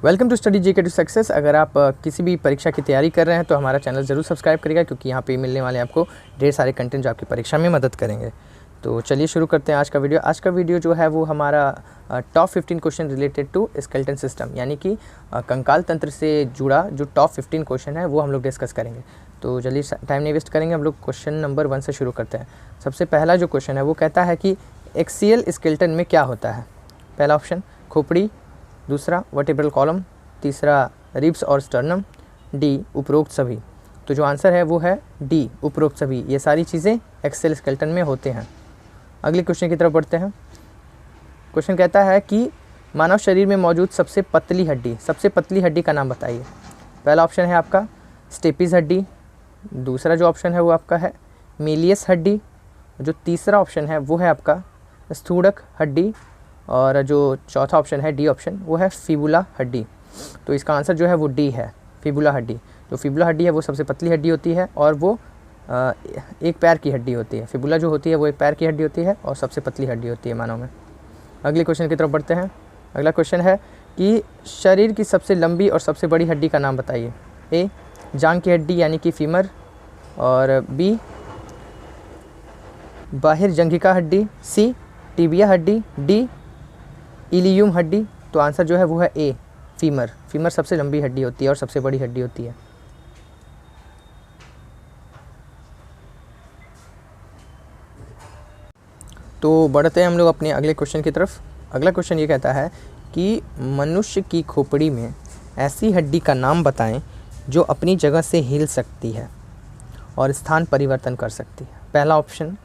Welcome to study GK to success. अगर आप किसी भी परीक्षा की तैयारी कर रहे हैं तो हमारा चैनल ज़रूर सब्सक्राइब करिएगा, क्योंकि यहाँ पे मिलने वाले आपको ढेर सारे कंटेंट जो आपकी परीक्षा में मदद करेंगे। तो चलिए शुरू करते हैं आज का वीडियो। आज का वीडियो जो है वो हमारा top 15 question related to skeleton system, यानी कि कंकाल तंत्र से जुड़ा जो टॉप 15 क्वेश्चन है वो हम लोग डिस्कस करेंगे। तो चलिए टाइम नहीं वेस्ट करेंगे, हम लोग क्वेश्चन नंबर 1 से शुरू करते हैं। सबसे पहला जो क्वेश्चन है वो कहता है कि एक्सियल स्केलेटन में क्या होता है। पहला ऑप्शन खोपड़ी, दूसरा वर्टिब्रल कॉलम, तीसरा रिब्स और स्टर्नम, डी उपरोक्त सभी। तो जो आंसर है वो है डी उपरोक्त सभी। ये सारी चीज़ें एक्सेल स्केलेटन में होते हैं। अगले क्वेश्चन की तरफ बढ़ते हैं। क्वेश्चन कहता है कि मानव शरीर में मौजूद सबसे पतली हड्डी का नाम बताइए। पहला ऑप्शन है आपका स्टेपिस हड्डी, दूसरा जो ऑप्शन है वो आपका है मेलियस हड्डी, जो तीसरा ऑप्शन है वो है आपका स्थूणक हड्डी, और जो चौथा ऑप्शन है डी ऑप्शन वो है फिबुला हड्डी। तो इसका आंसर जो है वो डी है, फिबुला हड्डी। जो फिबुला हड्डी है वो सबसे पतली हड्डी होती है और वो एक पैर की हड्डी होती है। फिबुला जो होती है वो एक पैर की हड्डी होती है और सबसे पतली हड्डी होती है मानव में। अगले क्वेश्चन की तरफ बढ़ते हैं। अगला क्वेश्चन है कि शरीर की सबसे लंबी और सबसे बड़ी हड्डी का नाम बताइए। ए जांघ की हड्डी यानी कि फीमर, और बी बाहिर जंघिका हड्डी, सी टिबिया हड्डी, डी इलियम हड्डी। तो आंसर जो है वो है ए फीमर। फीमर सबसे लंबी हड्डी होती है और सबसे बड़ी हड्डी होती है। तो बढ़ते हैं हम लोग अपने अगले क्वेश्चन की तरफ। अगला क्वेश्चन ये कहता है कि मनुष्य की खोपड़ी में ऐसी हड्डी का नाम बताएं जो अपनी जगह से हिल सकती है और स्थान परिवर्तन कर सकती है। पहला ऑप्शन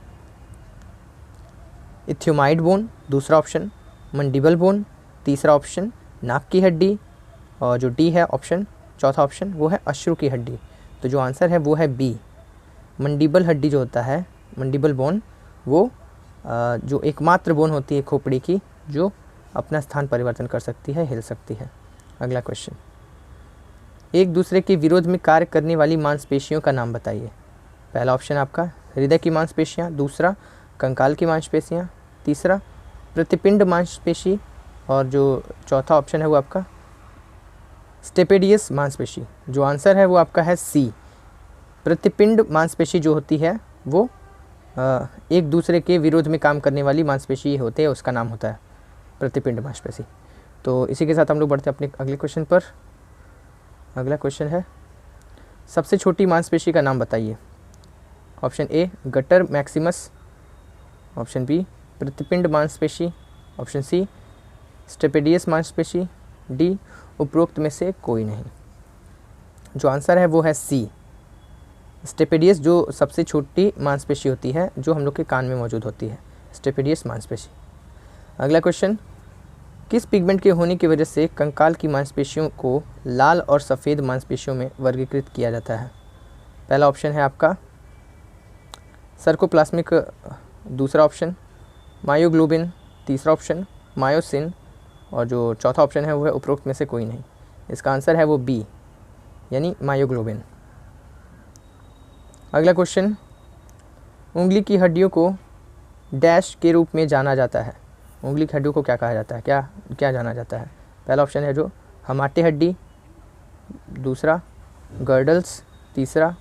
इथियोमाइड बोन, दूसरा ऑप्शन मंडिबल बोन, तीसरा ऑप्शन नाक की हड्डी, और जो डी है ऑप्शन चौथा ऑप्शन वो है अश्रु की हड्डी। तो जो आंसर है वो है बी मंडिबल हड्डी। जो होता है मंडिबल बोन वो जो एकमात्र बोन होती है खोपड़ी की जो अपना स्थान परिवर्तन कर सकती है, हिल सकती है। अगला क्वेश्चन, एक दूसरे के विरोध में कार्य करने वाली मांसपेशियों का नाम बताइए। पहला ऑप्शन आपका हृदय की मांसपेशियाँ, दूसरा कंकाल की मांसपेशियाँ, तीसरा प्रतिपिंड मांसपेशी, और जो चौथा ऑप्शन है वो आपका स्टेपेडियस मांसपेशी। जो आंसर है वो आपका है सी प्रतिपिंड मांसपेशी। जो होती है वो एक दूसरे के विरोध में काम करने वाली मांसपेशी होते हैं, उसका नाम होता है प्रतिपिंड मांसपेशी। तो इसी के साथ हम लोग बढ़ते हैं अपने अगले क्वेश्चन पर। अगला क्वेश्चन है सबसे छोटी मांसपेशी का नाम बताइए। Option A gluteus maximus, option B प्रतिपिंड मांसपेशी, ऑप्शन सी स्टेपेडियस मांसपेशी, डी उपरोक्त में से कोई नहीं। जो आंसर है वो है सी स्टेपेडियस, जो सबसे छोटी मांसपेशी होती है जो हम लोग के कान में मौजूद होती है, स्टेपेडियस मांसपेशी। अगला क्वेश्चन, किस पिगमेंट के होने की वजह से कंकाल की मांसपेशियों को लाल और सफ़ेद मांसपेशियों में वर्गीकृत किया जाता है। पहला ऑप्शन है आपका सर्कोप्लाज्मिक, दूसरा ऑप्शन मायोग्लोबिन, तीसरा ऑप्शन मायोसिन, और जो चौथा ऑप्शन है वो है उपरोक्त में से कोई नहीं। इसका आंसर है वो बी यानी मायोग्लोबिन। अगला क्वेश्चन, उंगली की हड्डियों को डैश के रूप में जाना जाता है। उंगली की हड्डियों को क्या कहा जाता है, क्या जाना जाता है। पहला ऑप्शन है जो हमाटे हड्डी, दूसरा गर्डल्स, तीसरा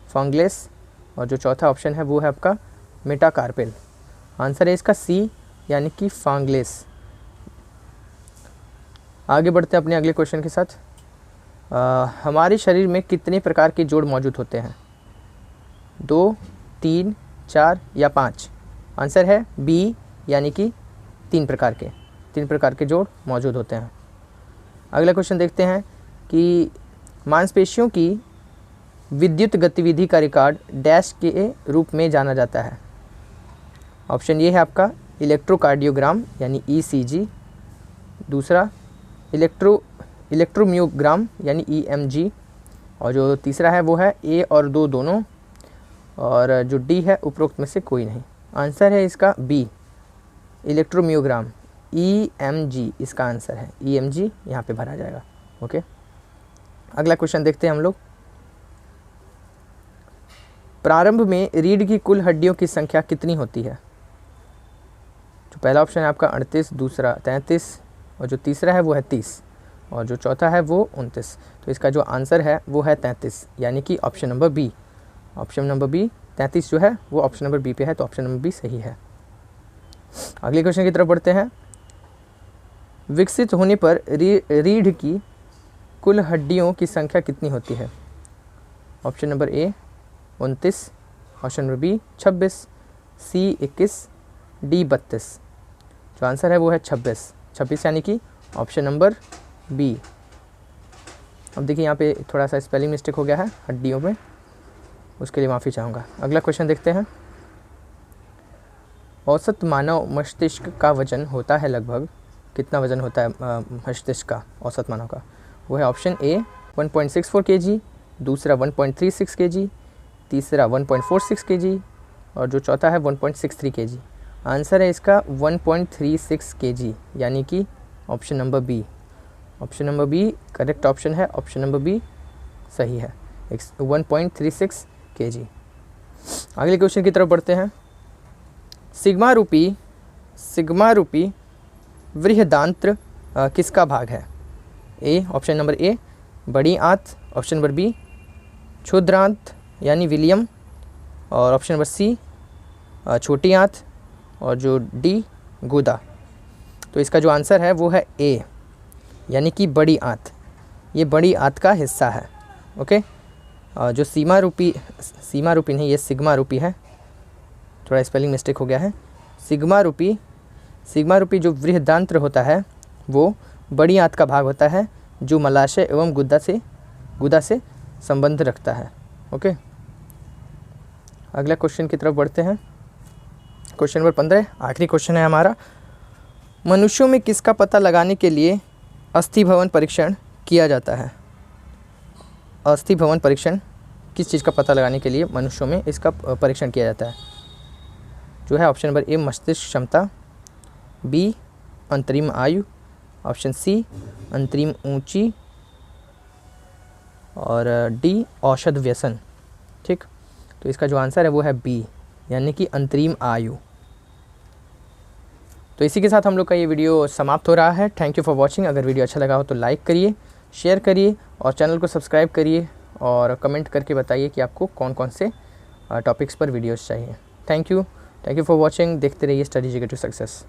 फंगलेस, और जो चौथा ऑप्शन है वो है आपका मेटाकार्पेल। आंसर है इसका सी यानी कि फंगलेस। आगे बढ़ते हैं अपने अगले क्वेश्चन के साथ। हमारे शरीर में कितने प्रकार के जोड़ मौजूद होते हैं। 2, 3, 4 या 5। आंसर है बी यानी कि 3 प्रकार के जोड़ मौजूद होते हैं। अगला क्वेश्चन देखते हैं कि मांसपेशियों की विद्युत गतिविधि का रिकॉर्ड डैश के रूप में जाना जाता है। ऑप्शन ये है आपका इलेक्ट्रोकार्डियोग्राम यानी ईसीजी, दूसरा इलेक्ट्रोमियोग्राम यानी ईएमजी, और जो तीसरा है वो है ए और 2 दोनों, और जो डी है उपरोक्त में से कोई नहीं। आंसर है इसका बी इलेक्ट्रोमियोग्राम, ईएमजी इसका आंसर है। ईएमजी यहाँ पे भरा जाएगा। ओके, अगला क्वेश्चन देखते हैं हम लोग। प्रारंभ में रीढ़ की कुल हड्डियों की संख्या कितनी होती है। जो पहला ऑप्शन है आपका 38, दूसरा 33, और जो तीसरा है वो है 30। और जो चौथा है वो 29। तो इसका जो आंसर है वो है 33, यानी कि option number B. Option number B 33 जो है वो ऑप्शन नंबर बी पे है, तो ऑप्शन नंबर बी सही है। अगले क्वेश्चन की तरफ बढ़ते हैं। विकसित होने पर रीढ़ की कुल हड्डियों की संख्या कितनी होती है? Option number A 29, option number B 26, C 21, D 32। जो आंसर है वो है 26 यानी कि ऑप्शन नंबर बी। अब देखिए यहाँ पे थोड़ा सा स्पेलिंग मिस्टेक हो गया है हड्डियों में, उसके लिए माफ़ी चाहूँगा। अगला क्वेश्चन देखते हैं। औसत मानव मस्तिष्क का वजन होता है लगभग कितना? वजन होता है मस्तिष्क का औसत मानव का? वो है ऑप्शन ए 1.64 kg, दूसरा 1.36 kg, तीसरा 1.46 kg और जो चौथा है 1.63 kg। आंसर है इसका 1.36 kg, यानी कि option number B. Option number B correct option है, ऑप्शन नंबर बी सही है, 1.36 kg। अगले क्वेश्चन की तरफ बढ़ते हैं। सिग्मा रूपी बृहदांत्र किसका भाग है? ए ऑप्शन नंबर ए बड़ी आंत, ऑप्शन नंबर बी क्षुद्रांत यानी विलियम और ऑप्शन नंबर सी छोटी आंत और जो डी गुदा। तो इसका जो आंसर है वो है ए, यानी कि बड़ी आंत। ये बड़ी आंत का हिस्सा है। ओके, जो सीमा रूपी नहीं, ये सिग्मा रूपी है, थोड़ा स्पेलिंग मिस्टेक हो गया है। सिग्मा रूपी जो बृहदांत्र होता है वो बड़ी आंत का भाग होता है, जो मलाशय एवं गुदा से संबंध रखता है। ओके, अगला क्वेश्चन की तरफ बढ़ते हैं। क्वेश्चन नंबर 15 आखिरी क्वेश्चन है हमारा। मनुष्यों में किसका पता लगाने के लिए अस्थि भवन परीक्षण किया जाता है? अस्थि भवन परीक्षण किस चीज़ का पता लगाने के लिए मनुष्यों में इसका परीक्षण किया जाता है? जो है ऑप्शन नंबर ए मस्तिष्क क्षमता, बी अंतरिम आयु, ऑप्शन सी अंतरिम ऊंची और डी औषध व्यसन। ठीक, तो इसका जो आंसर है वो है बी, यानी कि अंतरिम आयु। तो इसी के साथ हम लोग का ये वीडियो समाप्त हो रहा है। Thank you for watching. अगर वीडियो अच्छा लगा हो तो लाइक करिए, शेयर करिए और चैनल को सब्सक्राइब करिए और कमेंट करके बताइए कि आपको कौन कौन से टॉपिक्स पर वीडियोस चाहिए। Thank you for watching. देखते रहिए स्टडी टू सक्सेस।